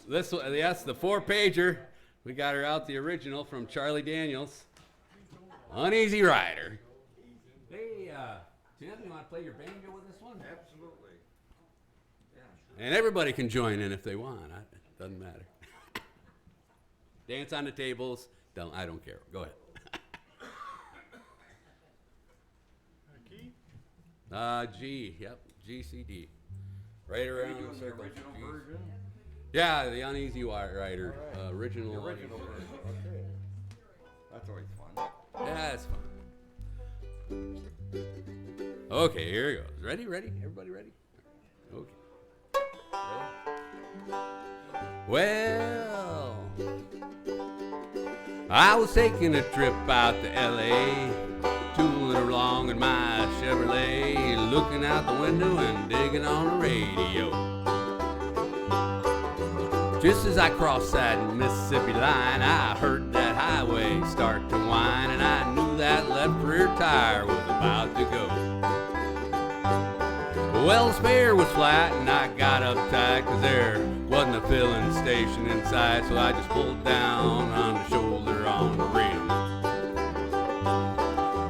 This one, yes, the 4-pager. We got her out, the original from Charlie Daniels. Uneasy Rider. Hey, Tim, you want to play your banjo with this one? Absolutely. Yeah, sure. And everybody can join in if they want. It doesn't matter. Dance on the tables. I don't care. Go ahead. Key? G. Yep. G, C, D. Right around Are you doing the the circle. original G. version? Yeah, the Uneasy Rider. All right. Original. The original version. Okay. That's always fun. Yeah, it's fun. Okay, here it goes. Ready? Everybody ready? Okay. Ready? Well, I was taking a trip out to L.A., tooling along in my Chevrolet, looking out the window and digging on the radio. Just as I crossed that Mississippi line, I heard that highway start to whine, and I knew that left rear tire was about to go. Well, the spare was flat, and I got uptight, 'cause there wasn't a filling station in sight, so I just pulled down on the shoulder on the rim.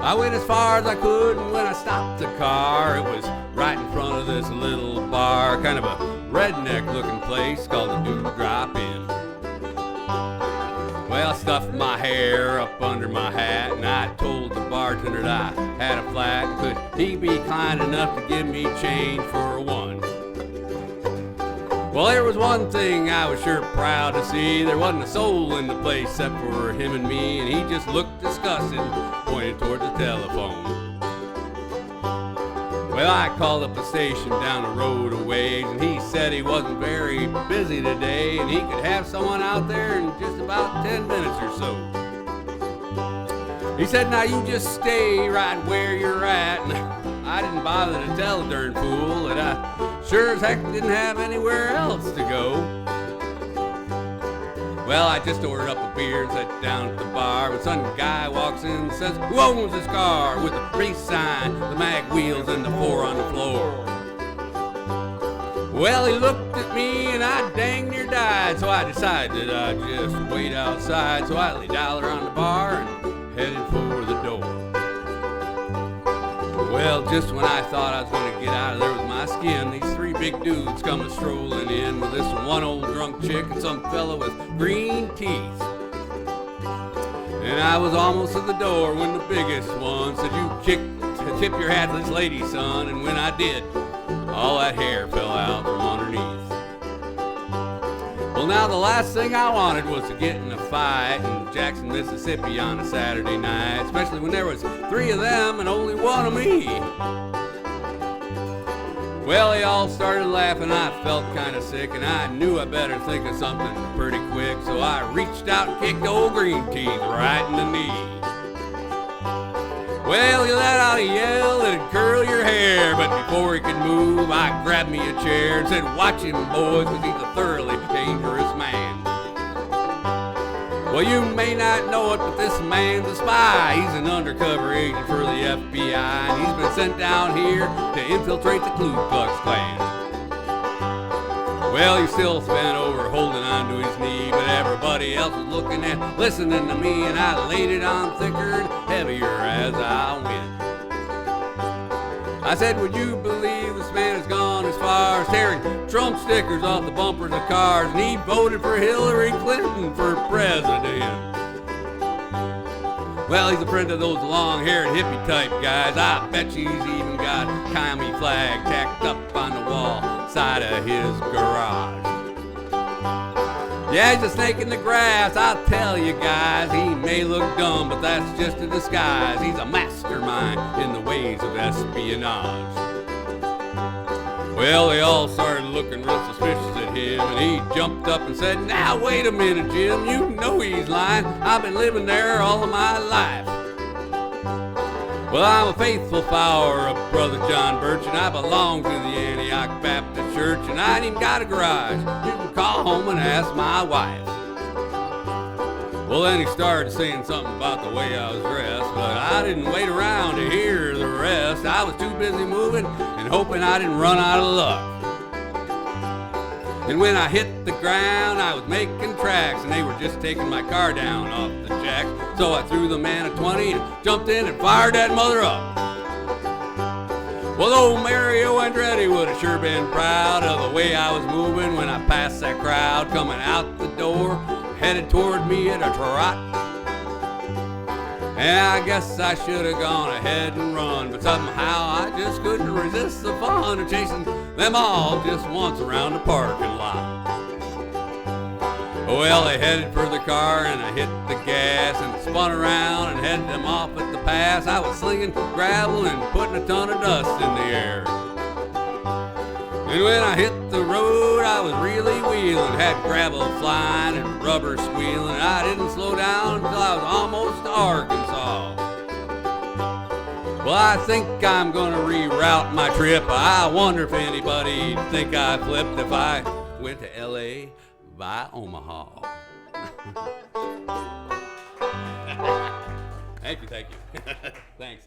I went as far as I could, and when I stopped the car, it was right in front of this little bar, kind of a redneck-looking place called the Dewdrop Inn. Well, I stuffed my hair up under my hat, and I told the bartender that I had a flat. Could he be kind enough to give me change for one? Well, there was one thing I was sure proud to see. There wasn't a soul in the place except for him and me, and he just looked disgusted, pointed toward the telephone. Well, I called up the station down the road a ways, and he said he wasn't very busy today, and he could have someone out there in just about 10 minutes or so. He said, now you just stay right where you're at, and I didn't bother to tell the darn fool that I sure as heck didn't have anywhere else to go. Well, I just ordered up a beer and sat down at the bar when some guy walks in and says, who owns this car? With the race sign, the mag wheels, and the 4 on the floor. Well, he looked at me and I dang near died, so I decided I'd just wait outside. So I laid $1 on the bar and headed for the door. Well, just when I thought I was going to get out of there with my skin, these 3 big dudes come strolling in with this one old drunk chick and some fella with green teeth. And I was almost at the door when the biggest one said, you tip your hat to this lady, son. And when I did, all that hair fell out from underneath. Well, now the last thing I wanted was to get in a fight in Jackson, Mississippi on a Saturday night, especially when there was 3 of them and only 1 of me. Well, they all started laughing. I felt kind of sick, and I knew I better think of something pretty quick, so I reached out and kicked old green teeth right in the knee. Well, he let out a yell that'd curl your hair, but before he could move, I grabbed me a chair and said, watch him, boys, 'cause he's a thoroughly dangerous man. Well, you may not know it, but this man's a spy. He's an undercover agent for the FBI, and he's been sent down here to infiltrate the Ku Klux Klan. Well, he still bent over holding on to his knee, but everybody else was looking and listening to me, and I laid it on thicker and heavier as I went. I said, would you believe this man has gone as far as tearing Trump stickers off the bumpers of cars, and he voted for Hillary Clinton for president? Well, he's a friend of those long-haired hippie type guys. I bet you he's even got a commie flag tacked up on the wall side of his garage. Yeah, he's a snake in the grass, I'll tell you guys. He may look dumb, but that's just a disguise. He's a mastermind in the ways of espionage. Well, they all started looking real suspicious at him, and he jumped up and said, now wait a minute, Jim, you know he's lying. I've been living there all of my life. Well, I'm a faithful follower of Brother John Birch, and I belong to the Antioch Baptist Church, and I ain't even got a garage. You can call home and ask my wife. Well, then he started saying something about the way I was dressed, but I didn't wait around to hear the rest. I was too busy moving and hoping I didn't run out of luck. And when I hit the ground, I was making tracks, and they were just taking my car down off the jack. So I threw the man a 20 and jumped in and fired that mother up. Well, old Mario Andretti would have sure been proud of the way I was moving when I passed that crowd coming out the door, headed toward me at a trot. And I guess I should have gone ahead and run, but somehow I just couldn't resist the fun of chasing them all just once around the parking lot. Well, they headed for the car and I hit the gas and spun around and headed them off at the pass. I was slinging gravel and putting a ton of dust in the air. And when I hit the road, I was really wheeling, had gravel flying and rubber squealing, and I didn't slow down until I was almost to Arkansas. Well, I think I'm gonna reroute my trip. I wonder if anybody'd think I flipped if I went to LA by Omaha. Thank you. Thanks.